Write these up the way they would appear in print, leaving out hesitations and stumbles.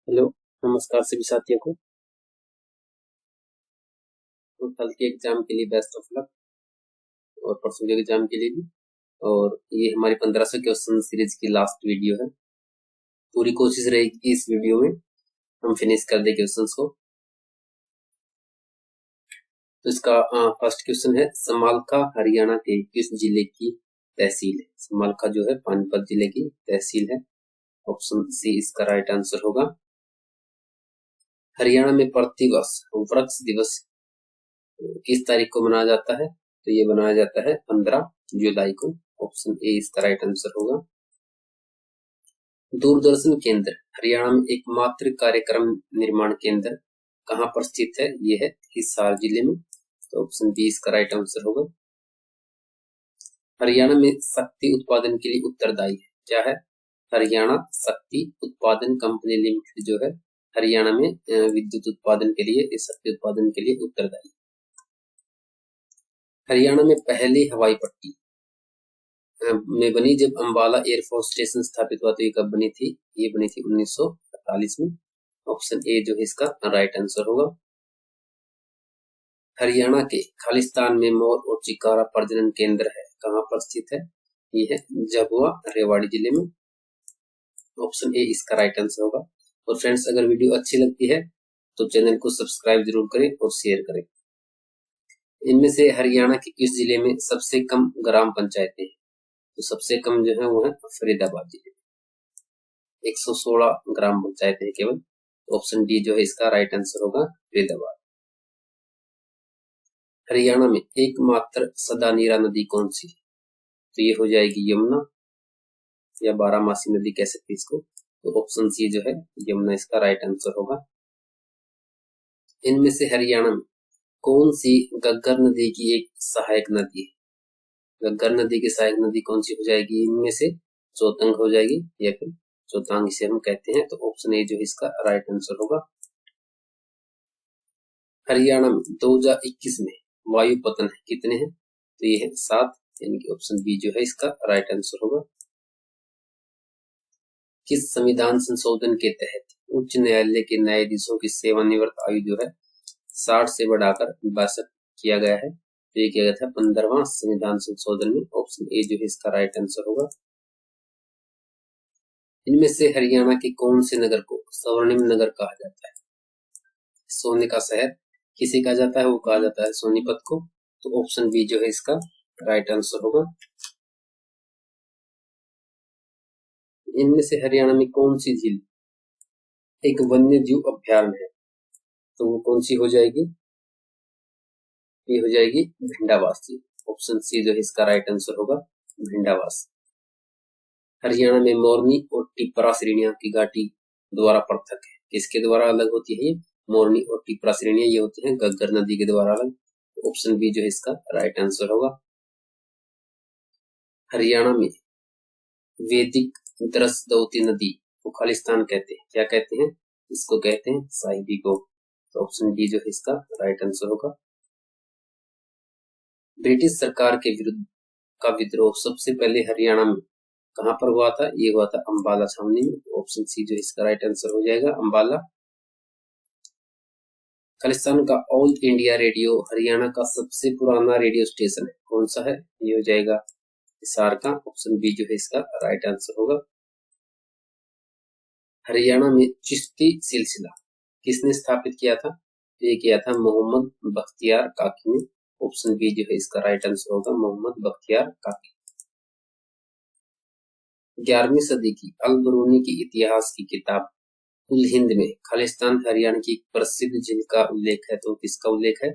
Hello, नमस्कार सभी साथियों को। तो कल के एग्जाम के लिए बेस्ट ऑफ लक और परसों के एग्जाम के लिए भी। और ये हमारी 1500 क्वेश्चन सीरीज की लास्ट वीडियो है। पूरी कोशिश रहेगी कि इस वीडियो में हम फिनिश कर दे क्वेश्चंस को। तो इसका फर्स्ट क्वेश्चन है, समालखा हरियाणा के किस जिले की तहसील है? समालखा जो है पानीपत जिले की तहसील है। ऑप्शन सी इसका राइट आंसर होगा। हरियाणा में प्रतिवर्ष वृक्ष दिवस किस तारीख को मनाया जाता है? तो ये मनाया जाता है 15 जुलाई को। ऑप्शन ए इसका राइट आंसर होगा। दूरदर्शन केंद्र हरियाणा में एकमात्र कार्यक्रम निर्माण केंद्र कहाँ पर स्थित है? ये है हिसार जिले में। तो ऑप्शन बी इसका राइट आंसर होगा। हरियाणा में शक्ति उत्पादन के लिए उत्तरदायी है, क्या है? हरियाणा शक्ति उत्पादन कंपनी लिमिटेड जो है हरियाणा में विद्युत उत्पादन के लिए, शक्ति उत्पादन के लिए उत्तरदायी। हरियाणा में पहली हवाई पट्टी में बनी जब अंबाला एयरफोर्स स्टेशन स्थापित हुआ, तो ये कब बनी थी? ये बनी थी 1948 में। ऑप्शन ए जो है इसका राइट आंसर होगा। हरियाणा के खालिस्तान में मोर और चिकारा प्रजनन केंद्र है, कहाँ पर स्थित है? ये है झाबुआ रेवाड़ी जिले में। ऑप्शन ए इसका राइट आंसर होगा। और फ्रेंड्स, अगर वीडियो अच्छी लगती है तो चैनल को सब्सक्राइब जरूर करें और शेयर करें। इनमें से हरियाणा के किस जिले में सबसे कम ग्राम पंचायतें हैं? तो सबसे कम जो है वो है फरीदाबाद जिले में, 116 ग्राम पंचायत है केवल। ऑप्शन डी जो है इसका राइट आंसर होगा, फरीदाबाद। हरियाणा में एकमात्र सदा नीरा नदी कौन सी है? तो ये हो जाएगी यमुना, या बारामासी नदी कह सकते इसको। तो ऑप्शन सी जो है यमुना इसका राइट आंसर होगा। इनमें से हरियाणा में कौन सी गग्गर नदी की एक सहायक नदी है? गग्गर नदी की सहायक नदी कौन सी हो जाएगी? इनमें से चौतंग हो जाएगी, या फिर चौतांग इसे हम कहते हैं। तो ऑप्शन ए जो है इसका राइट आंसर होगा। हरियाणा में 2021 में वायु पतन कितने हैं? तो ये है 7, यानी कि ऑप्शन बी जो है इसका राइट आंसर होगा। किस संविधान संशोधन के तहत उच्च न्यायालय के न्यायाधीशों की सेवानिवृत्त आयु जो है 60 से बढ़ाकर 62 किया गया है? तो ये किया गया था 15वां संविधान संशोधन में। ऑप्शन ए जो है इसका राइट आंसर होगा। इनमें से हरियाणा के कौन से नगर को स्वर्णिम नगर कहा जाता है? सोने का शहर किसे कहा जाता है? वो कहा जाता है सोनीपत को। तो ऑप्शन बी जो है इसका राइट आंसर होगा। इनमें से हरियाणा में कौन सी झील एक वन्य जीव अभ्यारण्य है? तो वो कौन सी हो जाएगी? ये हो जाएगी भिंडावास झील। ऑप्शन सी जो है इसका राइट आंसर होगा, भिंडावास। हरियाणा में मोरनी और टिपरा श्रेणियां की घाटी द्वारा पृथक है, किसके द्वारा अलग होती है? मोरनी और टिपरा श्रेणियां ये होती हैं गग्गर नदी के द्वारा अलग। ऑप्शन बी जो है इसका राइट आंसर होगा। हरियाणा में वैदिक द्रसदौती नदी को खालिस्तान कहते हैं, क्या कहते हैं? इसको कहते हैं साहिबी को। तो ऑप्शन डी जो है इसका राइट आंसर होगा। ब्रिटिश सरकार के विरुद्ध का विद्रोह सबसे पहले हरियाणा में कहां पर हुआ था? ये हुआ था अंबाला छावनी में। ऑप्शन सी जो इसका राइट आंसर हो जाएगा, अंबाला। खालिस्तान का ऑल इंडिया रेडियो हरियाणा का सबसे पुराना रेडियो स्टेशन है, कौन सा है? ये हो जाएगा हिसार का। ऑप्शन बी जो है इसका राइट आंसर होगा। हरियाणा में चिश्ती सिलसिला किसने स्थापित किया था? ये किया था मोहम्मद बख्तियार काकी ने। ऑप्शन बी जो है इसका राइट आंसर होगा, मोहम्मद बख्तियार काकी। 11वीं सदी की अल बरूनी की इतिहास की किताब उल हिंद में खालिस्तान हरियाणा की एक प्रसिद्ध झील का उल्लेख है, तो किसका उल्लेख है?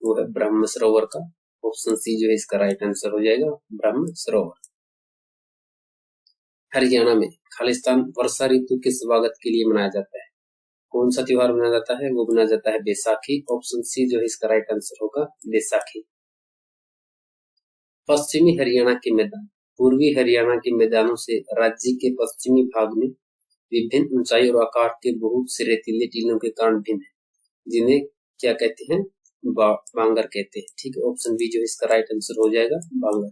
वो है ब्रह्म सरोवर का। ऑप्शन सी जो है इसका राइट आंसर हो जाएगा, ब्रह्म सरोवर। हरियाणा में खालिस्तान वर्षा ऋतु के स्वागत के लिए मनाया जाता है, कौन सा त्योहार मनाया जाता है? वो मनाया जाता है बैसाखी। ऑप्शन सी जो है इसका राइट आंसर होगा, बैसाखी। पश्चिमी हरियाणा के मैदान पूर्वी हरियाणा के मैदानों से राज्य के पश्चिमी भाग में विभिन्न ऊंचाई और आकार के बहुत से रेतीले टीलों के कारण भिन्न है, जिन्हें क्या कहते हैं? बांगर कहते हैं। ठीक है, ऑप्शन बी जो है इसका राइट आंसर हो जाएगा, बांगर।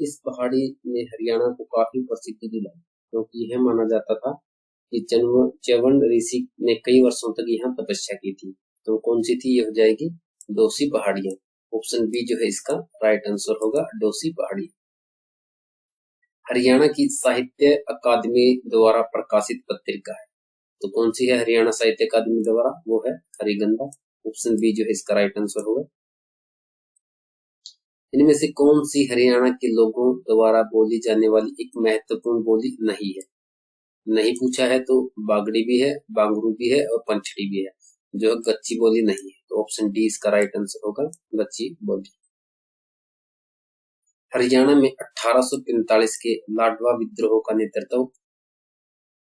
इस पहाड़ी ने हरियाणा को काफी प्रसिद्धि दिलाई, क्योंकि यह माना जाता था कि च्यवन ऋषि ने कई वर्षों तक यहाँ तपस्या की थी। तो कौन सी थी? ये हो जाएगी डोसी पहाड़ियां। ऑप्शन बी जो है इसका राइट आंसर होगा, डोसी पहाड़ी। हरियाणा की साहित्य अकादमी द्वारा प्रकाशित पत्रिका है, तो कौन सी है हरियाणा साहित्य अकादमी द्वारा? वो है हरिगंधा। ऑप्शन बी जो है इसका राइट आंसर होगा। इनमें से कौन सी हरियाणा के लोगों द्वारा बोली जाने वाली एक महत्वपूर्ण बोली नहीं है? नहीं पूछा है तो बागड़ी भी है, बांगड़ू भी है और पंचड़ी भी है, जो गच्ची बोली नहीं है। तो ऑप्शन डी इसका राइट आंसर होगा, गच्ची बोली। हरियाणा में 1845 के लाडवा विद्रोह का नेतृत्व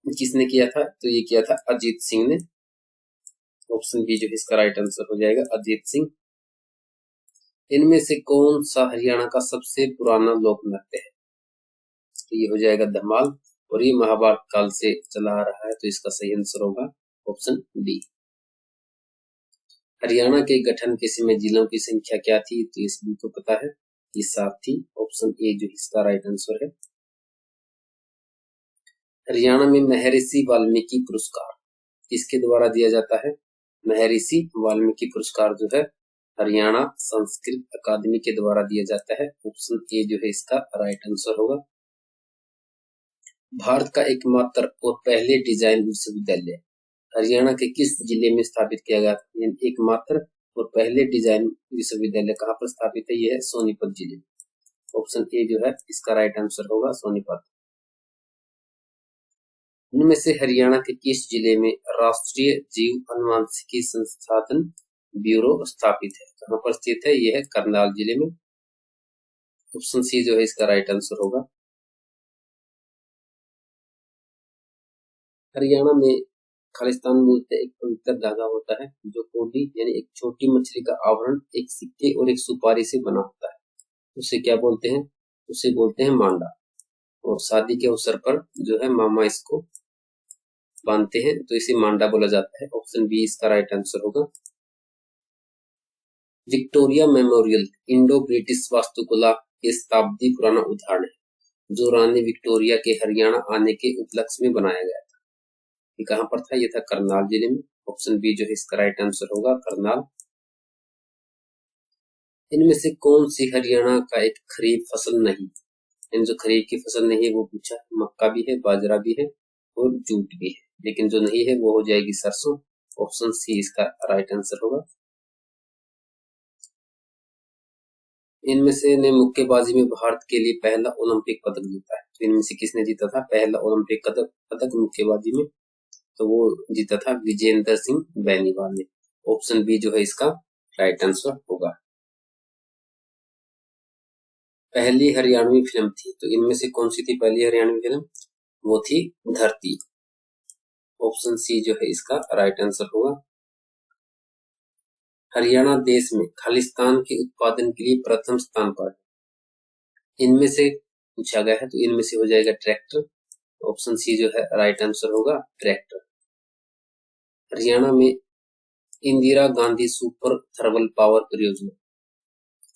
किसने किया था? तो ये किया था अजीत सिंह ने। ऑप्शन बी जो है इसका राइट आंसर हो जाएगा, अजीत सिंह। इनमें से कौन सा हरियाणा का सबसे पुराना लोक नृत्य है? तो ये हो जाएगा धमाल, और ये महाभारत काल से चला आ रहा है, तो इसका सही आंसर होगा ऑप्शन डी। हरियाणा के गठन के समय जिलों की संख्या क्या थी? तो इस भी को पता है, ये 7 थी। ऑप्शन ए जो इसका राइट आंसर है। हरियाणा में महर्षि वाल्मीकि पुरस्कार किसके द्वारा दिया जाता है? महर्षि वाल्मीकि पुरस्कार जो है हरियाणा संस्कृत अकादमी के द्वारा दिया जाता है। ऑप्शन ए जो है इसका राइट आंसर होगा। भारत का एकमात्र और पहले डिजाइन विश्वविद्यालय हरियाणा के किस जिले में स्थापित किया गया? एकमात्र और पहले डिजाइन विश्वविद्यालय कहाँ पर स्थापित है? यह है सोनीपत जिले में। ऑप्शन ए जो है इसका राइट आंसर होगा, सोनीपत। इनमें से हरियाणा के किस जिले में राष्ट्रीय जीव अनुवांशिकी संसाधन ब्यूरो स्थापित है? कहाँ पर स्थित है? यह है करनाल जिले में। ऑप्शन सी जो है इसका राइट आंसर होगा। हरियाणा में खालिस्तान मूलतः एक पवित्र धागा होता है जो कोडी यानी एक छोटी मछली का आवरण एक सिक्के और एक सुपारी से बना होता है। उसे क्या बोलते हैं? उसे बोलते हैं मांडा। और शादी के अवसर पर जो है मामा इसको बांधते हैं, तो इसे मांडा बोला जाता है। ऑप्शन बी इसका राइट आंसर होगा। विक्टोरिया मेमोरियल इंडो ब्रिटिश वास्तुकला के शताब्दी पुराना उदाहरण है, जो रानी विक्टोरिया के हरियाणा आने के उपलक्ष्य में बनाया गया था। ये कहां पर था? ये था करनाल जिले में। ऑप्शन बी जो है इसका राइट आंसर होगा, करनाल। इनमें से कौन सी हरियाणा का एक खरीफ फसल नहीं? इन जो खरीफ की फसल नहीं है वो पूछा। मक्का भी है, बाजरा भी है और जूट भी है, लेकिन जो नहीं है वो हो जाएगी सरसों। ऑप्शन सी इसका राइट आंसर होगा। इनमें से ने मुक्केबाजी में भारत के लिए पहला ओलंपिक पदक जीता है, तो इनमें से किसने जीता था पहला ओलंपिक पदक मुक्केबाजी में? तो वो जीता था विजेंद्र सिंह बेनीवाल ने। ऑप्शन बी जो है इसका राइट आंसर होगा। पहली हरियाणवी फिल्म थी, तो इनमें से कौन सी थी पहली हरियाणवी फिल्म? वो थी धरती। ऑप्शन सी जो है इसका राइट आंसर होगा। हरियाणा देश में खालिस्तान के उत्पादन के लिए प्रथम स्थान पर है। इनमें से पूछा गया है, तो इनमें से हो जाएगा ट्रैक्टर। ऑप्शन सी जो है राइट आंसर होगा, ट्रैक्टर। हरियाणा में Indira Gandhi super thermal power परियोजना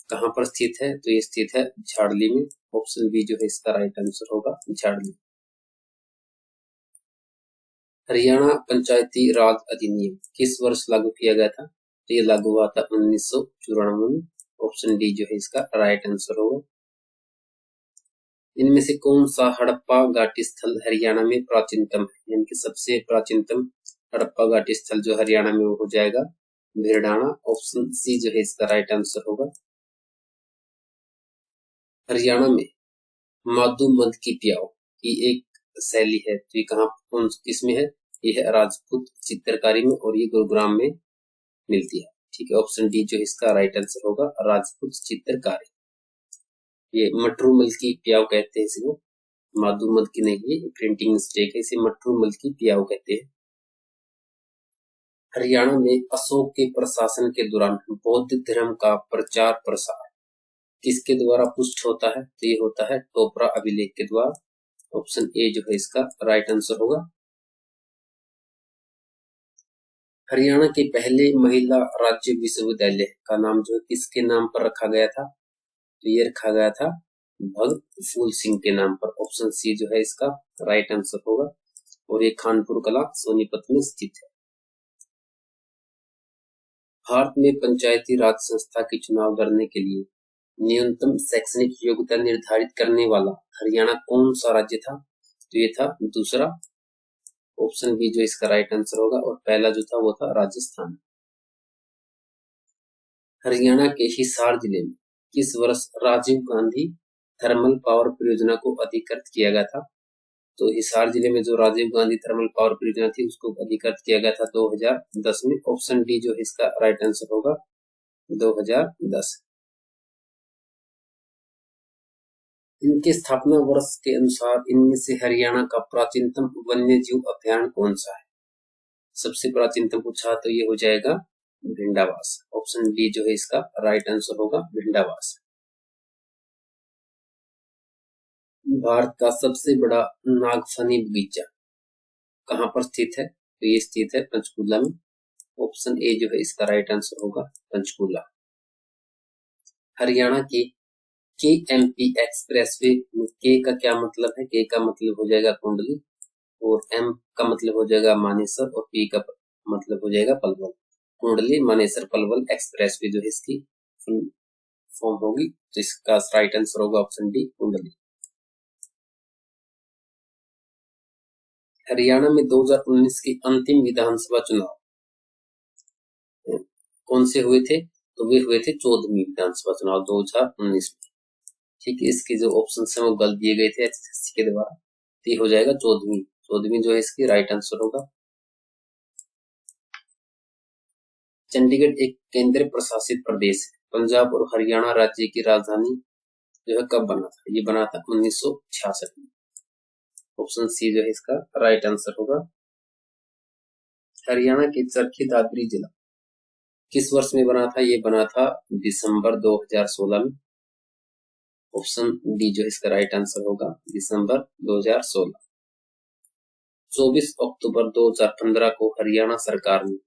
कहां पर स्थित है? तो ये स्थित है झाड़ली में। ऑप्शन बी जो है इसका राइट आंसर होगा, झाड़ली। हरियाणा पंचायती राज अधिनियम किस वर्ष लागू किया गया था? तो ये लागू हुआ था 1994 में। ऑप्शन डी जो है इसका राइट आंसर होगा। इनमें से कौन सा हड़प्पा घाटी स्थल हरियाणा में प्राचीनतम है? यानी कि सबसे प्राचीनतम हड़प्पा घाटी स्थल जो हरियाणा में वो हो जाएगा भिरडाना। ऑप्शन सी जो है इसका राइट आंसर होगा। हरियाणा में माधु मद की प्याव की एक शैली है, तो ये कहाँ कौन किसमें है? ये है राजपूत चित्रकारी में, और ये गुरुग्राम में मिलती है। ठीक है, ऑप्शन डी जो इसका राइट आंसर होगा, राजपूत चित्रकारी। ये मटरूमल की प्याव कहते हैं इसे, माधुमद की नहीं है, प्रिंटिंग मिस्टेक है, इसे मटरूमल की प्याव कहते हैं। हरियाणा में अशोक के प्रशासन के दौरान बौद्ध धर्म का प्रचार प्रसार किसके द्वारा पुष्ट होता है? तो ये होता है टोपरा अभिलेख के द्वारा। ऑप्शन ए जो है इसका राइट आंसर होगा। हरियाणा के पहले महिला राज्य विश्वविद्यालय का नाम जो किसके नाम पर रखा गया था? तो ये रखा गया था भगत फूल सिंह के नाम पर। ऑप्शन सी जो है इसका राइट आंसर होगा। और ये खानपुर कला सोनीपत में स्थित है। भारत में पंचायती राज संस्था के चुनाव लड़ने के लिए न्यूनतम शैक्षणिक योग्यता निर्धारित करने वाला हरियाणा कौन सा राज्य था? तो ये था दूसरा, ऑप्शन बी जो इसका राइट आंसर होगा। और पहला जो था वो था राजस्थान। हरियाणा के हिसार जिले में किस वर्ष राजीव गांधी थर्मल पावर परियोजना को अधिकृत किया गया था? तो हिसार जिले में जो राजीव गांधी थर्मल पावर परियोजना थी उसको अधिकृत किया गया था 2010 में। ऑप्शन डी जो इसका राइट आंसर होगा 2010। इनके स्थापना वर्ष के अनुसार इनमें से हरियाणा का प्राचीनतम वन्य जीव अभ्यारण्य कौन सा है? सबसे प्राचीनतम पूछा तो ये हो जाएगा भिंडावास। ऑप्शन डी जो है इसका राइट आंसर होगा भिंडावास। भारत का सबसे बड़ा नागफनी बगीचा कहां पर स्थित है? तो ये स्थित है पंचकूला में। ऑप्शन ए जो है इसका राइट आंसर होगा पंचकूला। हरियाणा के KMP एक्सप्रेसवे में के का क्या मतलब है? के का मतलब हो जाएगा कुंडली, और एम का मतलब हो जाएगा मानेसर, और पी का मतलब हो जाएगा पलवल। कुंडली मानेसर पलवल एक्सप्रेसवे जो है इसकी फुल फॉर्म होगी। तो इसका राइट आंसर होगा ऑप्शन डी कुंडली। हरियाणा में 2019 के अंतिम विधानसभा चुनाव कौन से हुए थे? तो वे हुए थे 14वीं विधानसभा चुनाव 2019 में। ठीक है, इसके जो ऑप्शन है वो गलत दिए गए थे HSC के द्वारा। ये हो जाएगा 14वीं जो है इसकी राइट आंसर होगा। चंडीगढ़ एक केंद्र प्रशासित प्रदेश है। पंजाब और हरियाणा राज्य की राजधानी जो है कब बना था? ये बना था 1966 में। ऑप्शन सी जो है इसका राइट आंसर होगा। हरियाणा के चरखी दादरी जिला किस वर्ष में बना था? ये बना था दिसंबर 2016 में। ऑप्शन डी जो इसका राइट आंसर होगा दिसंबर 2016। 24 अक्टूबर 2015 को हरियाणा सरकार ने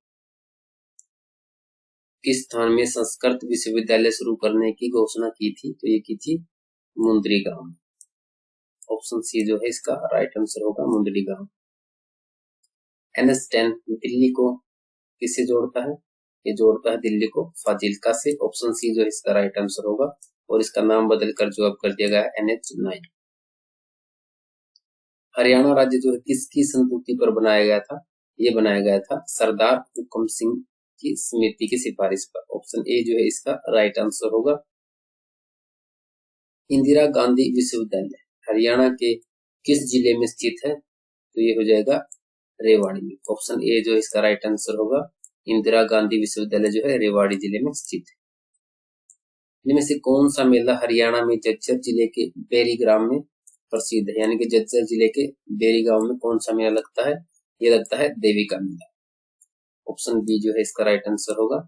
किस स्थान में संस्कृत विश्वविद्यालय शुरू करने की घोषणा की थी? तो ये की थी मुंद्री गांव में। ऑप्शन सी जो है इसका राइट आंसर होगा मुंद्री गांव। NH10 दिल्ली को किससे जोड़ता है? ये जोड़ता है दिल्ली को फाजिल्का से। ऑप्शन सी जो इसका राइट आंसर होगा। और इसका नाम बदलकर जो अब कर दिया गया है NH9। हरियाणा राज्य जो है किसकी संस्तुति पर बनाया गया था? ये बनाया गया था सरदार हुकम सिंह की समिति की सिफारिश पर। ऑप्शन ए जो है इसका राइट आंसर होगा। इंदिरा गांधी विश्वविद्यालय हरियाणा के किस जिले में स्थित है? तो ये हो जाएगा रेवाड़ी में। ऑप्शन ए जो इसका राइट आंसर होगा। इंदिरा गांधी विश्वविद्यालय जो है रेवाड़ी जिले में स्थित है। इनमें से कौन सा मेला हरियाणा में झज्जर जिले के बेरी ग्राम में प्रसिद्ध है? यानी कि झज्जर जिले के बेरी गांव में कौन सा मेला लगता है? ये लगता है देवी का मेला। ऑप्शन बी जो है इसका राइट आंसर होगा।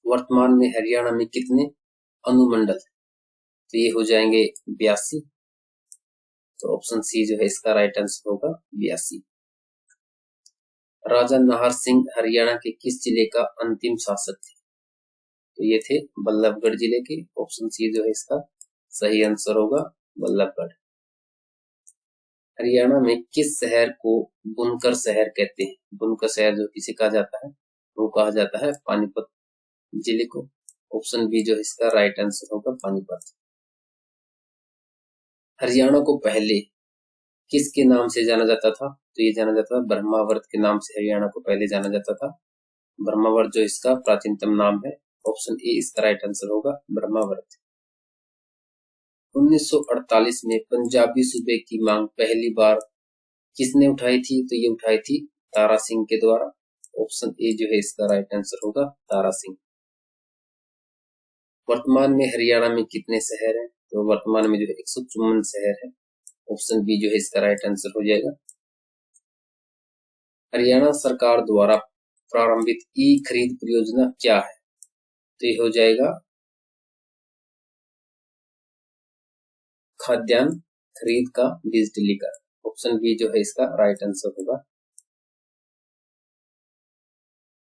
वर्तमान में हरियाणा में कितने अनुमंडल? तो ये हो जाएंगे 82। तो ऑप्शन सी जो है इसका राइट आंसर होगा 82। राजा नाहर सिंह हरियाणा के किस जिले का अंतिम शासक थे? तो ये थे बल्लभगढ़ जिले के। ऑप्शन सी जो है इसका सही आंसर होगा बल्लभगढ़। हरियाणा में किस शहर को बुनकर शहर कहते हैं? बुनकर शहर जो किसे कहा जाता है? वो कहा जाता है पानीपत जिले को। ऑप्शन बी जो इसका राइट आंसर होगा पानीपत। हरियाणा को पहले किसके नाम से जाना जाता था? तो ये जाना जाता था ब्रह्मावर्त के नाम से हरियाणा को पहले जाना जाता था। ब्रह्मावर्त जो इसका प्राचीनतम नाम है। ऑप्शन ए इसका राइट आंसर होगा ब्रह्मावर्त। 1948 में पंजाबी सूबे की मांग पहली बार किसने उठाई थी? तो ये उठाई थी तारा सिंह के द्वारा। ऑप्शन ए जो है इसका राइट आंसर होगा तारा सिंह। वर्तमान में हरियाणा में कितने शहर हैं? तो वर्तमान में जो है 154 शहर है। ऑप्शन बी जो है इसका राइट आंसर हो जाएगा। हरियाणा सरकार द्वारा प्रारंभित ई खरीद परियोजना क्या है? तो ये हो जाएगा खाद्यान्न खरीद का डिजिटलीकरण। ऑप्शन बी जो है इसका राइट आंसर होगा।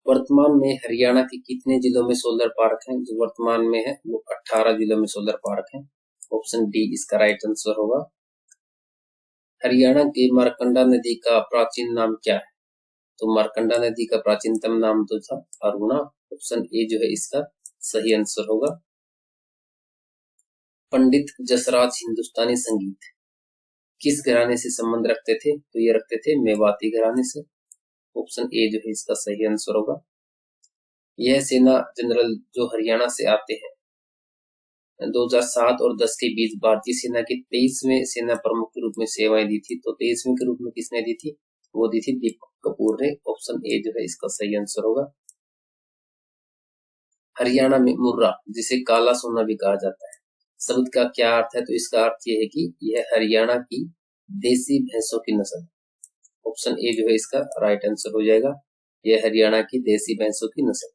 वर्तमान में हरियाणा के कितने जिलों में सोलर पार्क हैं? जो वर्तमान में है वो 18 जिलों में सोलर पार्क हैं। ऑप्शन डी इसका राइट आंसर होगा। हरियाणा की मारकंडा नदी का प्राचीन नाम क्या है? तो मारकंडा नदी का प्राचीनतम नाम तो था अरुणा। ऑप्शन ए जो है इसका सही आंसर होगा। पंडित जसराज हिंदुस्तानी संगीत किस घराने से संबंध रखते थे? तो ये रखते थे मेवाती घराने से। ऑप्शन ए जो है इसका सही आंसर होगा। यह सेना जनरल जो हरियाणा से आते हैं 2007 और 10 के बीच भारतीय सेना के 23वें सेना प्रमुख के रूप में सेवाएं दी थी। तो 23वें के रूप में किसने दी थी? वो दी थी दीपक कपूर ने। ऑप्शन ए जो है इसका सही आंसर होगा। हरियाणा में मुर्रा जिसे काला सोना भी कहा जाता है, शब्द का क्या अर्थ है? तो इसका अर्थ ये है कि यह हरियाणा की देसी भैंसों की नस्ल। ऑप्शन ए जो है इसका राइट आंसर हो जाएगा। यह हरियाणा की देसी भैंसों की नस्ल।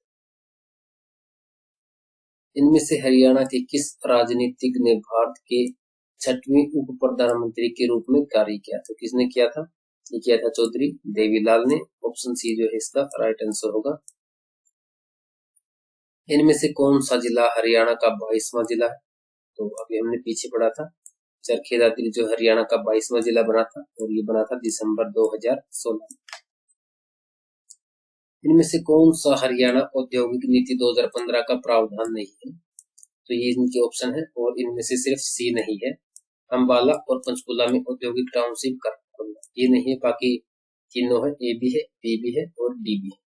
इनमें से हरियाणा के किस राजनीतिक ने भारत के 6वें उप प्रधानमंत्री के रूप में कार्य किया? तो किसने किया था? ये किया था चौधरी देवीलाल ने। ऑप्शन सी जो है इसका राइट आंसर होगा। इनमें से कौन सा जिला हरियाणा का 22वां जिला है? तो अभी हमने पीछे पढ़ा था चरखी दादरी जो हरियाणा का 22वां जिला बना था और ये बना था दिसंबर 2016। इनमें से कौन सा हरियाणा औद्योगिक नीति 2015 का प्रावधान नहीं है? तो ये इनके ऑप्शन है और इनमें से सिर्फ सी नहीं है। अंबाला और पंचकुला में औद्योगिक टाउनशिप का ये नहीं है, बाकी तीनों है, ए भी है, बी भी है और डी भी है।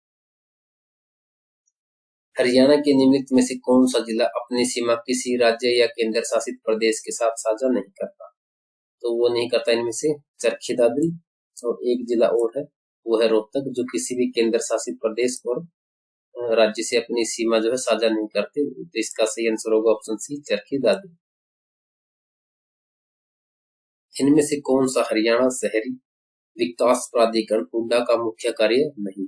हरियाणा के निम्नलिखित में से कौन सा जिला अपनी सीमा किसी राज्य या केंद्र शासित प्रदेश के साथ साझा नहीं करता? तो वो नहीं करता इनमें से चरखी दादरी और एक जिला और है वो है रोहतक, जो किसी भी केंद्र शासित प्रदेश और राज्य से अपनी सीमा जो है साझा नहीं करते। तो इसका सही आंसर होगा ऑप्शन सी चरखी दादरी। इनमें से कौन सा हरियाणा शहरी विकास प्राधिकरण हुड्डा का मुख्य कार्य नहीं?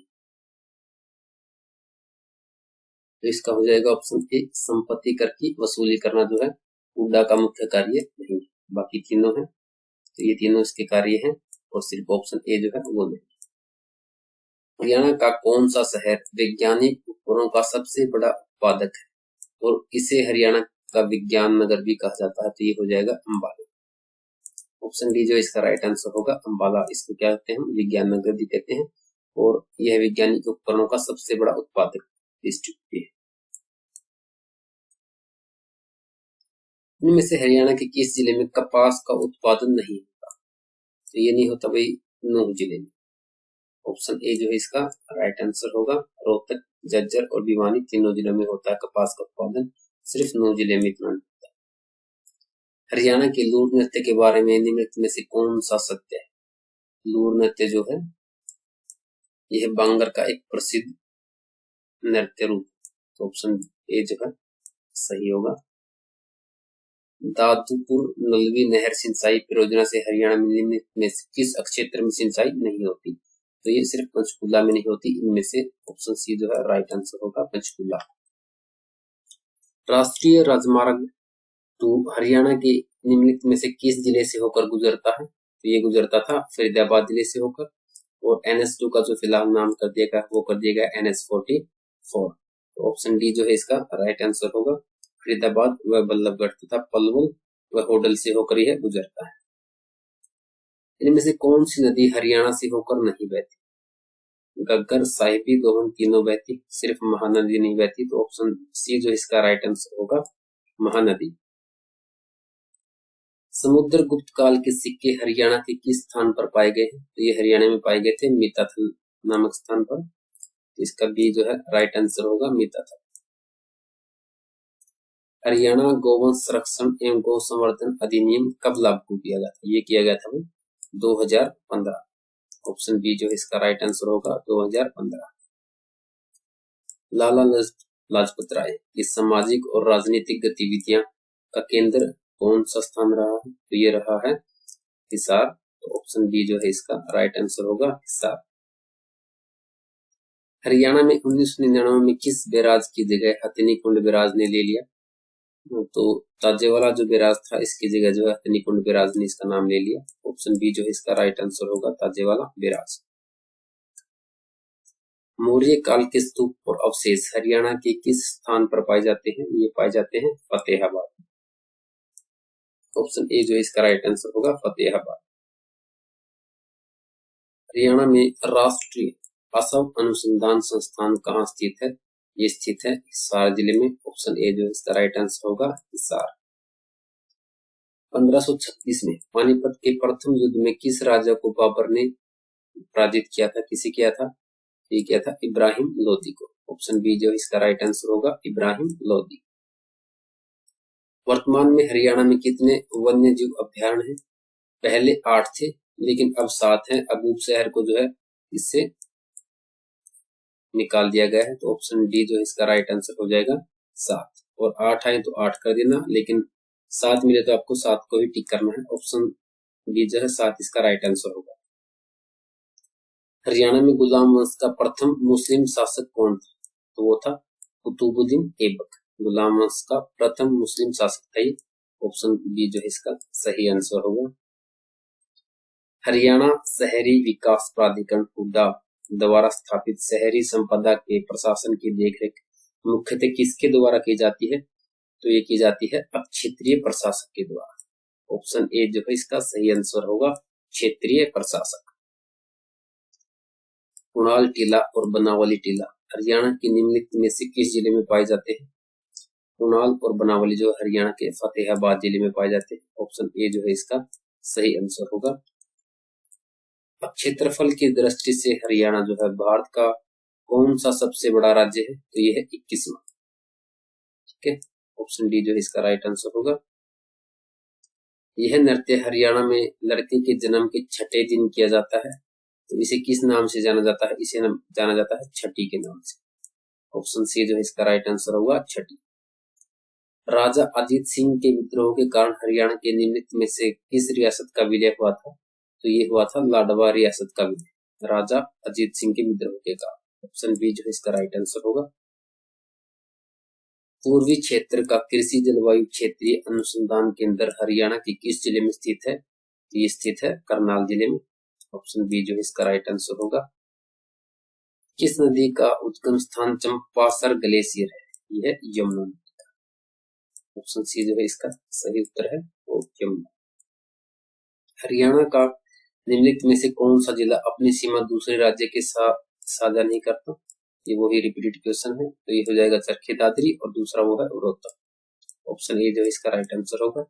तो इसका हो जाएगा ऑप्शन ए संपत्ति कर की वसूली करना जो है हुड्डा का मुख्य कार्य नहीं। बाकी तीनों है, तो ये तीनों इसके कार्य हैं और सिर्फ ऑप्शन ए जो है वो नहीं। हरियाणा का कौन सा शहर वैज्ञानिक उपकरणों का सबसे बड़ा उत्पादक है और इसे हरियाणा का विज्ञान नगर भी कहा जाता है? तो ये हो जाएगा अंबाला। ऑप्शन डी जो इसका राइट आंसर होगा अंबाला। इसको क्या कहते हैं? विज्ञान नगर भी कहते हैं और यह वैज्ञानिक उपकरणों का सबसे बड़ा उत्पादक डिस्ट्रिक्ट भी है। इनमें से हरियाणा के किस जिले में कपास का उत्पादन नहीं होता? तो ये नहीं होता भाई नूंह जिले में। ऑप्शन ए जो है इसका राइट आंसर होगा। रोहतक, झज्जर और भिवानी तीनों जिलों में होता है कपास का उत्पादन, सिर्फ नूंह जिले में इतना नहीं होता। हरियाणा के लूर नृत्य के बारे में निम्नलिखित में से कौन सा सत्य है? लूर नृत्य जो है यह बांगर का एक प्रसिद्ध नृत्य रूप। तो ऑप्शन ए जो है सही होगा। दादुपुर नलवी नहर सिंचाई परियोजना से हरियाणा में किस क्षेत्र में सिंचाई नहीं होती? तो ये सिर्फ पंचकुला में नहीं होती। इनमें से ऑप्शन सी जो है राइट आंसर होगा पंचकुला। राष्ट्रीय राजमार्ग 2 हरियाणा के निम्नलिखित में से किस जिले से होकर गुजरता है? तो ये गुजरता था फरीदाबाद जिले से होकर और NS2 का जो फिलहाल नाम कर दिया गया वो कर दिया गया NS44। तो ऑप्शन डी जो है इसका राइट आंसर होगा। फरीदाबाद व बल्लभगढ़ तथा पलवल व होडल से होकर यह गुजरता है। इनमें से कौन सी नदी हरियाणा से होकर नहीं बहती? गग्गर, साहिबी, दोहन तीनों बहती, सिर्फ महानदी नहीं बहती। तो ऑप्शन सी जो इसका राइट आंसर होगा महानदी। समुद्रगुप्त काल के सिक्के हरियाणा के किस स्थान पर पाए गए हैं? तो ये हरियाणा में पाए गए थे मीताथल नामक स्थान पर। तो इसका बी जो है राइट आंसर होगा मीताथल। हरियाणा गोवंश संरक्षण एवं गौ संवर्धन अधिनियम कब लागू किया गया था? ये किया गया था 2015। ऑप्शन बी जो है इसका राइट आंसर होगा 2015। लाला लाजपत राय की सामाजिक और राजनीतिक गतिविधियां का केंद्र कौन सा स्थान रहा है? तो ये रहा है हिसार। तो ऑप्शन बी जो है इसका राइट आंसर होगा हिसार। हरियाणा में 1999 में किस बैराज की जगह हथिनीकुंड बैराज ने ले लिया? तो ताजेवाला जो बैराज था इसकी जगह जो है हथिनीकुंड बैराज ने इसका नाम ले लिया। ऑप्शन बी जो है इसका राइट आंसर होगा ताजेवाला बैराज। मौर्य काल के स्तूप और अवशेष हरियाणा के किस स्थान पर पाए जाते हैं? ये पाए जाते हैं फतेहाबाद। ऑप्शन ए जो है इसका राइट आंसर होगा फतेहाबाद। हरियाणा में राष्ट्रीय असम अनुसंधान संस्थान कहाँ स्थित है? ये स्थित है हिसार जिले में। ऑप्शन ए जो है इसका राइट आंसर होगा हिसार। 1536 में पानीपत के प्रथम युद्ध में किस राजा को बाबर ने पराजित किया था? किसे किया था? ये किया था इब्राहिम लोदी को। ऑप्शन बी जो इसका राइट आंसर होगा इब्राहिम लोदी। वर्तमान में हरियाणा में कितने वन्य जीव अभ्यारण्य हैं? पहले 8 थे लेकिन अब 7 हैं। अबूब शहर को जो है इससे निकाल दिया गया है, तो ऑप्शन डी जो है इसका राइट आंसर हो जाएगा 7। और 8 आए तो 8 कर देना, लेकिन 7 मिले तो आपको 7 को ही टिक करना है। ऑप्शन बी जो है 7 इसका राइट आंसर होगा। हरियाणा में गुलाम वंश का प्रथम मुस्लिम शासक कौन था? तो वो था कुतुबुद्दीन ऐबक। गुलाम वंश का प्रथम मुस्लिम शासक था ये। ऑप्शन बी जो है इसका सही आंसर होगा। हरियाणा शहरी विकास प्राधिकरण हुड्डा द्वारा स्थापित शहरी संपदा के प्रशासन की देखरेख मुख्यतः किसके द्वारा की जाती है? तो ये की जाती है अब क्षेत्रीय प्रशासक के द्वारा। ऑप्शन ए जो है इसका सही आंसर होगा क्षेत्रीय प्रशासक। कुणाल टीला और बनावली टीला हरियाणा के निम्नलिखित में से किस जिले में पाए जाते हैं? कुणाल और बनावली जो हरियाणा के फतेहाबाद जिले में पाए जाते हैं। ऑप्शन ए जो है इसका सही आंसर होगा। अब क्षेत्रफल की दृष्टि से हरियाणा जो है भारत का कौन सा सबसे बड़ा राज्य है? तो ये है 21वां। ठीक है, ऑप्शन डी जो है इसका राइट आंसर होगा। यह नृत्य हरियाणा में लड़के के जन्म के 6ठे दिन किया जाता है, तो इसे किस नाम से जाना जाता है? इसे जाना जाता है छठी के नाम से। ऑप्शन सी जो है इसका राइट आंसर होगा छठी। राजा अजीत सिंह के विद्रोह के कारण हरियाणा के निम्नलिखित में से किस रियासत का विलय हुआ था? तो ये हुआ था लाडवा रियासत का विलय राजा अजीत सिंह के विद्रोह के कारण। ऑप्शन बी जो है इसका राइट आंसर होगा। पूर्वी क्षेत्र का कृषि जलवायु क्षेत्रीय अनुसंधान केंद्र हरियाणा के किस जिले में स्थित है? तो ये स्थित है करनाल जिले में। ऑप्शन बी जो है इसका राइट आंसर होगा। किस नदी का उद्गम स्थान चंपासर ग्लेशियर है? यह है यमुना नदी का। ऑप्शन सी जो है इसका सही उत्तर है वो यमुना। हरियाणा का निम्नलिखित में से कौन सा जिला अपनी सीमा दूसरे राज्य के साथ साझा नहीं करता? ये वही रिपीटेड क्वेश्चन है, तो ये हो जाएगा चरखी दादरी और दूसरा वो है रोहतक। ऑप्शन ए जो है इसका राइट आंसर होगा।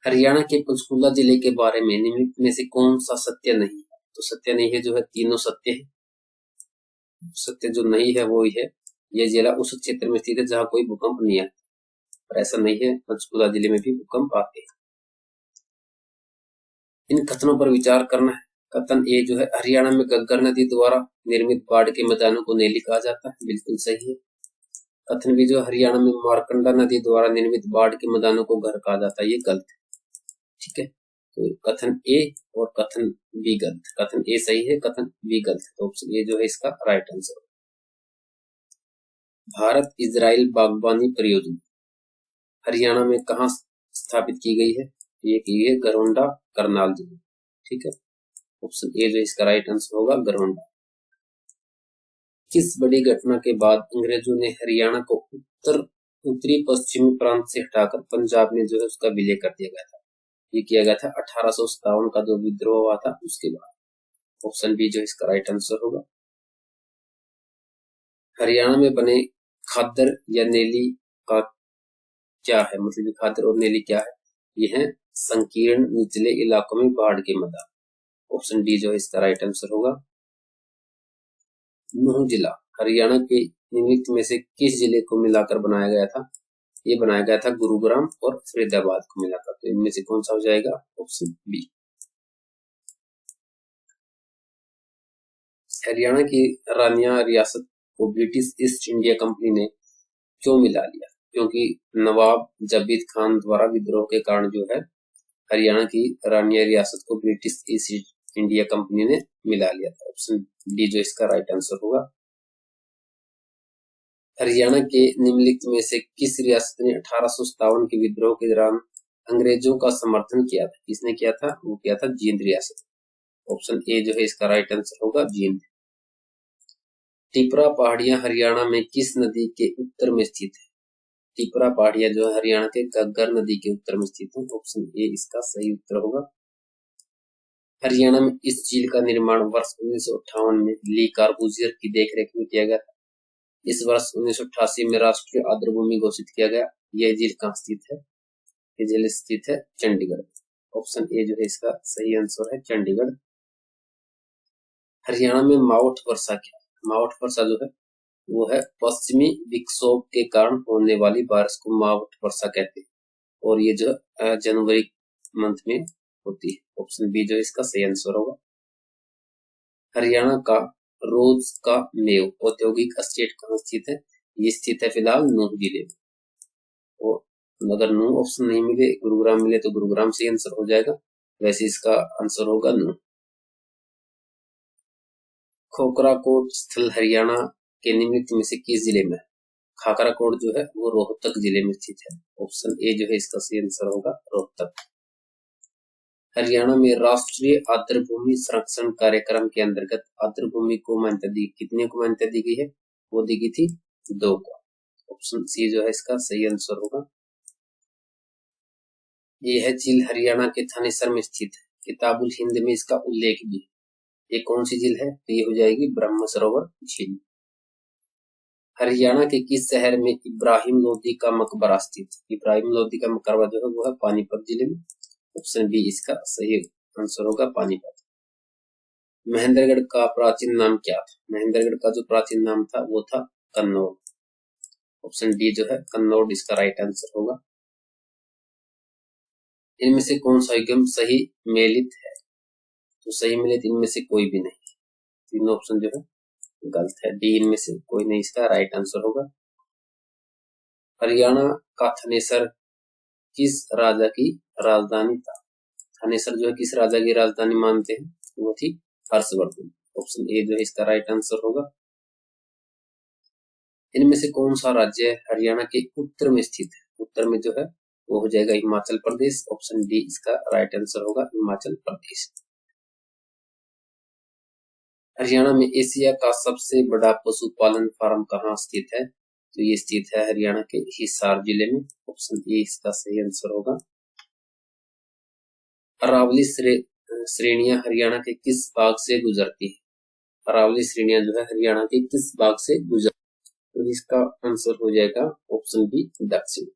हरियाणा के पंचकुला जिले के बारे में निम्नलिखित में से कौन सा सत्य नहीं है? तो सत्य नहीं है जो है तीनों सत्य है। सत्य जो नहीं है वो ही है ये जिला उस क्षेत्र में स्थित है जहाँ कोई भूकंप नहीं आता, पर ऐसा नहीं है, पंचकुला जिले में भी भूकंप आते हैं। इन कथनों पर विचार करना है। कथन ए जो है हरियाणा में घग्गर नदी द्वारा निर्मित बाढ़ के मैदानों को नेली कहा जाता है, बिल्कुल सही है। कथन बी जो हरियाणा में मारकंडा नदी द्वारा निर्मित बाढ़ के मैदानों को घर कहा जाता है, ये गलत है। ठीक है, तो कथन ए और कथन बी गलत। कथन ए सही है, कथन बी गलत है, तो ऑप्शन ए जो है इसका राइट आंसर। भारत इजराइल बागवानी परियोजना हरियाणा में कहाँ स्थापित की गई है? ये की है गरोंडा करनाल जिले। ठीक है, ऑप्शन ए जो इसका राइट आंसर होगा गरोंडा। किस बड़ी घटना के बाद अंग्रेजों ने हरियाणा को उत्तरी पश्चिमी प्रांत से हटाकर पंजाब में जो है उसका विलय कर दिया गया था? ये किया गया था 1857 का जो विद्रोह हुआ था उसके बाद। ऑप्शन बी जो इसका राइट आंसर होगा। हरियाणा में बने खादर या नेली का क्या है? मतलब खादर और नेली क्या है? ये है संकीर्ण निचले इलाकों में बाढ़ के मैदान। ऑप्शन डी जो है इसका राइट आंसर होगा। नूंह जिला हरियाणा के निम्नलिखित में से किस जिले को मिलाकर बनाया गया था? ये बनाया गया था गुरुग्राम और फरीदाबाद को मिलाकर, तो इनमें से कौन सा हो जाएगा? Option B. हरियाणा की रानिया रियासत को ब्रिटिश ईस्ट इंडिया कंपनी ने क्यों मिला लिया? क्योंकि नवाब जबीद खान द्वारा विद्रोह के कारण जो है हरियाणा की रानिया रियासत को ब्रिटिश ईस्ट इंडिया कंपनी ने मिला लिया था। ऑप्शन डी जो इसका राइट आंसर होगा। हरियाणा के निम्नलिखित में से किस रियासत ने 1857 के विद्रोह के दौरान अंग्रेजों का समर्थन किया था? किसने किया था? वो किया था जींद रियासत। ऑप्शन ए जो है इसका राइट आंसर होगा जींद। टिपरा पहाड़ियां हरियाणा में किस नदी के उत्तर में स्थित है? टिपरा पहाड़िया जो है हरियाणा के घग्गर नदी के उत्तर में स्थित है। ऑप्शन ए इसका सही उत्तर होगा। हरियाणा में इस झील का निर्माण वर्ष 1958 में ली कार्बूजियर की देखरेख में किया गया था। इस वर्ष 1988 में राष्ट्रीय आर्द्रभूमि घोषित किया गया। यह झील कहाँ स्थित है? ये झील स्थित है चंडीगढ़। ऑप्शन ए जो है इसका सही आंसर है चंडीगढ़। हरियाणा में मावठ वर्षा क्या है? मावठ वर्षा जो है वो है पश्चिमी विक्षोभ के कारण होने वाली बारिश को मावठ वर्षा कहते हैं और ये जो जनवरी मंथ में होती है। ऑप्शन बी जो इसका सही आंसर होगा। हरियाणा का रोज का मेव औद्योगिक एस्टेट कहाँ स्थित है? ये स्थित है फिलहाल नूंह जिले में। और अगर नूंह ऑप्शन नहीं मिले, गुरुग्राम मिले तो गुरुग्राम से आंसर हो जाएगा, वैसे इसका आंसर होगा नूंह। खोखराकोट स्थल हरियाणा के निम्नलिखित में से किस जिले में है? खाखराकोट जो है वो रोहतक जिले में स्थित है। ऑप्शन ए जो है इसका सही आंसर होगा रोहतक। हरियाणा में राष्ट्रीय आर्द्रभूमि संरक्षण कार्यक्रम के अंतर्गत आर्द्रभूमि को मान्यता दी, कितने को मान्यता दी गई है? वो दी गई थी 2 को। ऑप्शन सी जो है इसका सही आंसर होगा। ये है झील हरियाणा के थानेसर में स्थित है। किताबुल हिंद में इसका उल्लेख भी है। ये कौन सी झील है? तो ये हो जाएगी ब्रह्म सरोवर झील। हरियाणा के किस शहर में इब्राहिम लोदी का मकबरा स्थित है? इब्राहिम लोदी का मकबरा जो है वो है पानीपत जिले में। ऑप्शन बी इसका सही आंसर होगा पानीपत। महेंद्रगढ़ का प्राचीन नाम क्या था? महेंद्रगढ़ का जो प्राचीन नाम था वो था कन्नौज। ऑप्शन डी जो है कन्नौज इसका राइट आंसर होगा। इनमें से कौन सा युग्म सही मेलित है? तो सही मेलित इनमें से कोई भी नहीं। तीनों ऑप्शन जो है गलत है। डी इनमें से कोई नहीं इसका राइट आंसर होगा। हरियाणा का थानेसर किस राजा की राजधानी था? थानेसर जो है किस राजा की राजधानी मानते हैं? वो थी हर्षवर्धन। ऑप्शन ए जो है इसका राइट आंसर होगा। इनमें से कौन सा राज्य हरियाणा के उत्तर में स्थित है? उत्तर में जो है वो हो जाएगा हिमाचल प्रदेश। ऑप्शन डी इसका राइट आंसर होगा हिमाचल प्रदेश। हरियाणा में एशिया का सबसे बड़ा पशुपालन फार्म कहाँ स्थित है? तो ये स्थित है हरियाणा के हिसार जिले में। ऑप्शन ए इसका सही आंसर होगा। अरावली श्रेणियां हरियाणा के किस भाग से गुजरती है? अरावली श्रेणियां जो है हरियाणा के किस भाग से गुजरती है? तो इसका आंसर हो जाएगा ऑप्शन बी दक्षिण।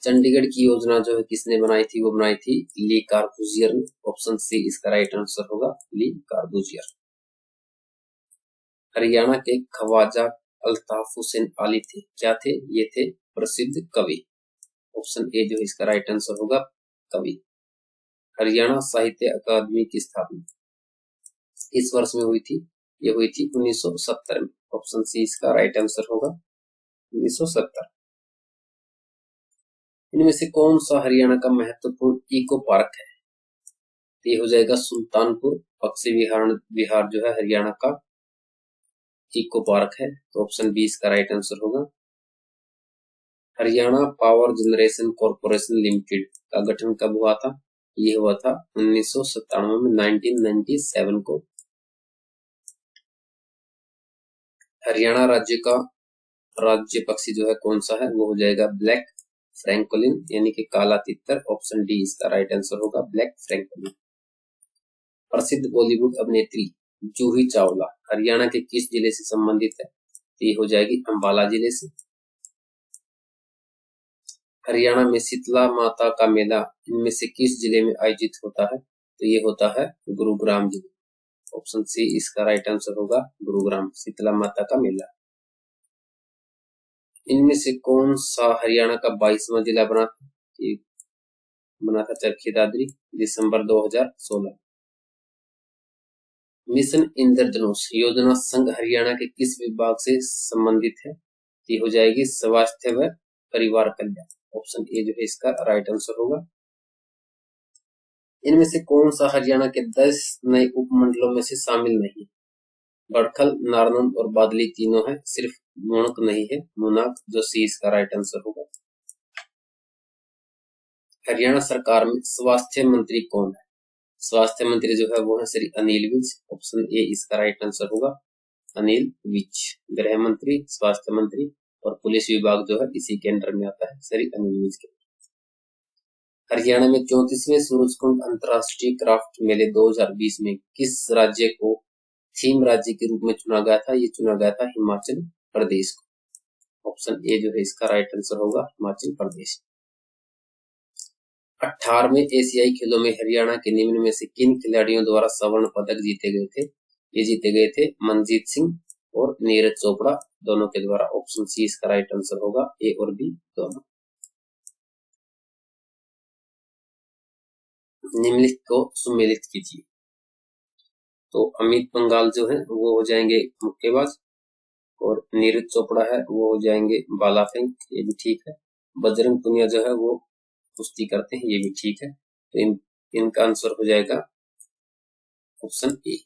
चंडीगढ़ की योजना जो है किसने बनाई थी? वो बनाई थी ली कार्बूजियर ने। ऑप्शन सी इसका राइट आंसर होगा ली कार्बूजियर। हरियाणा के ख्वाजा अल्ताफ हुसैन अली थे, क्या थे? ये थे प्रसिद्ध कवि। ऑप्शन ए जो इसका राइट आंसर होगा कवि। हरियाणा साहित्य अकादमी की स्थापना इस वर्ष में हुई थी? ये हुई थी 1970 में। ऑप्शन सी इसका राइट आंसर होगा 1970। इनमें से कौन सा हरियाणा का महत्वपूर्ण इको पार्क है? ये हो जाएगा सुल्तानपुर पक्षी विहार जो है हरियाणा का इको पार्क है। तो ऑप्शन बी इसका राइट आंसर होगा। Haryana power generation corporation limited का गठन कब हुआ था? ये हुआ था 1997 में, 1997 को। हरियाणा राज्य का राज्य पक्षी जो है कौन सा है? वो हो जाएगा ब्लैक फ्रैंकोलिन यानी कि काला तितर। ऑप्शन डी इसका राइट आंसर होगा ब्लैक फ्रैंकोलिन। प्रसिद्ध बॉलीवुड अभिनेत्री जूही चावला हरियाणा के किस जिले से संबंधित है? ये हो जाएगी अंबाला जिले से। हरियाणा में शीतला माता का मेला इनमें से किस जिले में आयोजित होता है? तो ये होता है गुरुग्राम जिले। ऑप्शन सी इसका राइट आंसर होगा गुरुग्राम, शीतला माता का मेला। इनमें से कौन सा हरियाणा का 22वां जिला बना था? ये बना था चरखी दादरी, दिसंबर 2016। मिशन इंद्रधनुष योजना संघ हरियाणा के किस विभाग से संबंधित है? ये हो जाएगी स्वास्थ्य व परिवार कल्याण। ऑप्शन ए जो है इसका राइट आंसर होगा। इनमें से कौन सा हरियाणा के 10 नए उपमंडलों में से शामिल नहीं? बड़खल, नारनौल और बादली तीनों है, सिर्फ मूणक नहीं है, मुनाक, जो सी इसका राइट आंसर होगा। हरियाणा सरकार में स्वास्थ्य मंत्री कौन है? स्वास्थ्य मंत्री जो है वो है श्री अनिल विज। ऑप्शन ए इसका राइट आंसर होगा अनिल विज। गृह मंत्री, स्वास्थ्य मंत्री और पुलिस विभाग जो है इसी के अंडर में आता है, सॉरी एमयूज के। हरियाणा में 34वें सूरजकुंड अंतर्राष्ट्रीय क्राफ्ट मेले 2020 में किस राज्य को थीम राज्य के रूप में चुना गया था? ये चुना गया था हिमाचल प्रदेश को। ऑप्शन ए जो है इसका राइट आंसर होगा हिमाचल प्रदेश। 18वें एशियाई खेलों में हरियाणा के निम्न में से किन खिलाड़ियों द्वारा स्वर्ण पदक जीते गए थे? ये जीते गए थे मनजीत सिंह और नीरज चोपड़ा दोनों के द्वारा। ऑप्शन सी इसका राइट आंसर होगा, ए और बी दोनों। निम्नलिखित को सुमेलित कीजिए। तो अमित पंघाल जो है वो हो जाएंगे मुक्केबाज और नीरज चोपड़ा है वो हो जाएंगे भाला फेंक, ये भी ठीक है। बजरंग पुनिया जो है वो कुश्ती करते हैं, ये भी ठीक है। तो इनका आंसर हो जाएगा ऑप्शन ए।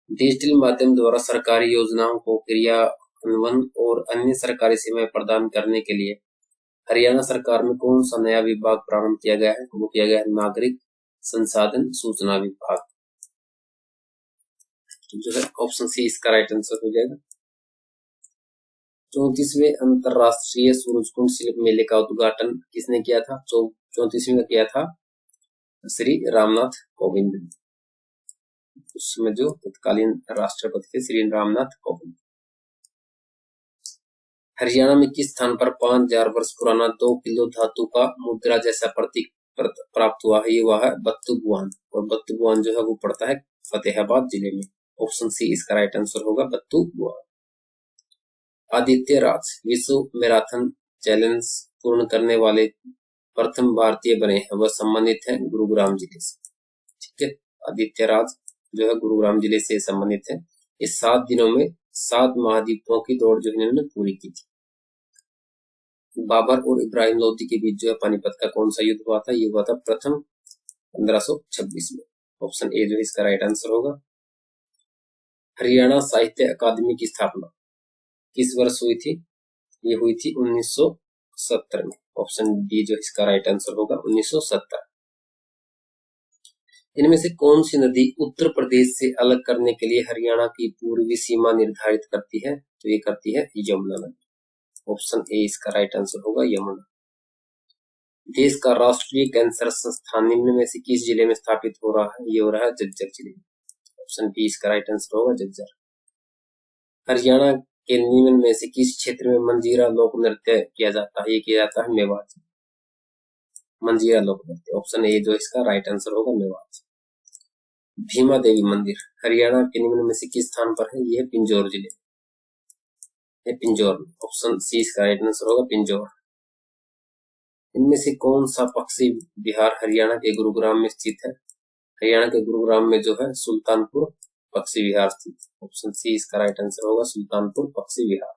डिजिटल माध्यम द्वारा सरकारी योजनाओं को क्रियान्वयन और अन्य सरकारी सेवाएं प्रदान करने के लिए हरियाणा सरकार में कौन सा नया विभाग प्रारंभ किया गया है? वो किया गया है नागरिक संसाधन सूचना विभाग, जो है ऑप्शन सी इसका राइट आंसर हो जाएगा। 34वें अंतरराष्ट्रीय सूरजकुंड शिल्प मेले का उद्घाटन किसने किया था? 34वें का किया था श्री रामनाथ कोविंद ने। उसमें जो तत्कालीन राष्ट्रपति थे श्री रामनाथ कोविंद। हरियाणा में किस स्थान पर 5000 वर्ष पुराना 2 किलो धातु का मुद्रा जैसा प्रतीक प्राप्त हुआ है? ये हुआ है बत्तुबुआन, और बत्तुबुआन जो है वो पड़ता है फतेहाबाद जिले में। ऑप्शन सी इसका राइट आंसर होगा बत्तुबुआन। आदित्य राज विश्व मैराथन चैलेंज पूर्ण करने वाले प्रथम भारतीय बने हैं, वह संबंधित है गुरुग्राम जिले से। ठीक है, आदित्य राज जो है गुरुग्राम जिले से संबंधित है। इस 7 दिनों में 7 महाद्वीपों की दौड़ जो इन्होंने पूरी की थी। बाबर और इब्राहिम लोदी के बीच जो है पानीपत का कौन सा युद्ध हुआ था? ये हुआ था प्रथम 1526 में। ऑप्शन ए जो इसका राइट आंसर होगा। हरियाणा साहित्य अकादमी की स्थापना किस वर्ष हुई थी? ये हुई थी 1970 में। ऑप्शन डी जो इसका राइट आंसर होगा 1970। इनमें से कौन सी नदी उत्तर प्रदेश से अलग करने के लिए हरियाणा की पूर्वी सीमा निर्धारित करती है? तो ये करती है यमुना नदी। ऑप्शन ए इसका राइट आंसर होगा यमुना। देश का राष्ट्रीय कैंसर संस्थान निम्न में से किस जिले में स्थापित हो रहा है? ये हो रहा है झज्जर जिले में। ऑप्शन बी इसका राइट आंसर होगा झज्जर। हरियाणा के निम्न में से किस क्षेत्र में मंजीरा लोक नृत्य किया जाता है? ये किया जाता है मेवात, मंजीरा लोक नृत्य। ऑप्शन ए जो इसका राइट आंसर होगा मेवात। भीमा देवी मंदिर हरियाणा के निम्न में से किस स्थान पर है? यह पिंजौर जिले में, पिंजौर में। ऑप्शन सी इसका राइट आंसर होगा पिंजौर। इनमें से कौन सा पक्षी विहार हरियाणा के गुरुग्राम में स्थित है? हरियाणा के गुरुग्राम में जो है सुल्तानपुर पक्षी विहार स्थित। ऑप्शन सी इसका राइट आंसर होगा सुल्तानपुर पक्षी विहार।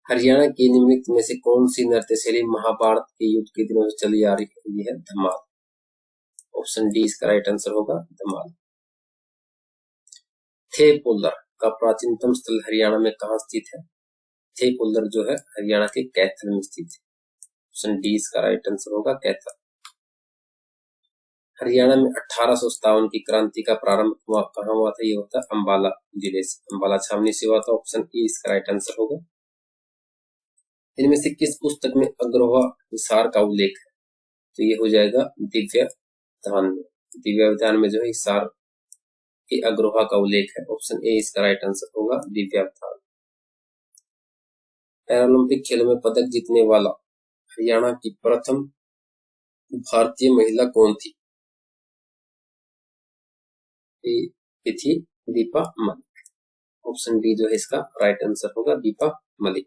हरियाणा की निम्नलिखित में से कौन सी नृत्य शैली महाभारत के युद्ध के दिनों से चली आ रही है? यह है धमाल। ऑप्शन डी इसका राइट आंसर होगा धमाल। थे पोलर का प्राचीनतम स्थल हरियाणा में कहाँ स्थित है? थे पोलर जो है हरियाणा के कैथल में स्थित है। ऑप्शन डी इसका राइट आंसर होगा कैथल। हरियाणा में 1857 की क्रांति का प्रारंभ हुआ कहाँ हुआ था? ये होता है अंबाला जिले से, अंबाला छावनी से हुआ था। ऑप्शन ए इसका राइट आंसर होगा। इनमें से किस पुस्तक में अग्रवा हिसार का उल्लेख है? तो ये हो जाएगा दिव्यावधान में। दिव्यावधान में जो है हिसार के अग्रवा का उल्लेख है। ऑप्शन ए इसका राइट आंसर होगा दिव्यावधान। पैरालंपिक खेलों में पदक जीतने वाला हरियाणा की प्रथम भारतीय महिला कौन थी? ये थी दीपा मलिक। ऑप्शन डी जो है इसका राइट आंसर होगा दीपा मलिक।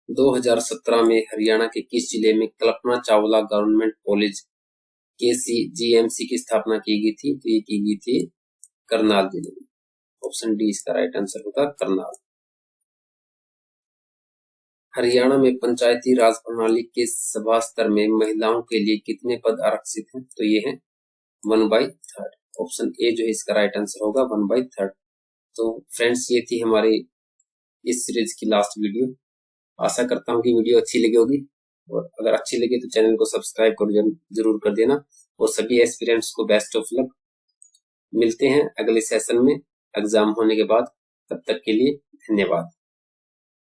2017 में हरियाणा के किस जिले में Kalpana Chawla government college KCGMC की स्थापना की गई थी? तो ये की गई थी करनाल जिले में। ऑप्शन डी इसका राइट आंसर होगा करनाल। हरियाणा में पंचायती राज प्रणाली के सभा स्तर में महिलाओं के लिए कितने पद आरक्षित हैं? तो ये है 1/3। ऑप्शन ए जो है इसका राइट आंसर होगा 1/3। तो फ्रेंड्स ये थी हमारी इस सीरीज की लास्ट वीडियो। आशा करता हूँ कि वीडियो अच्छी लगी होगी, और अगर अच्छी लगी तो चैनल को सब्सक्राइब जरूर कर देना, और सभी एस्पिरेंट्स को बेस्ट ऑफ लक। मिलते हैं अगले सेशन में एग्जाम होने के बाद। तब तक के लिए धन्यवाद।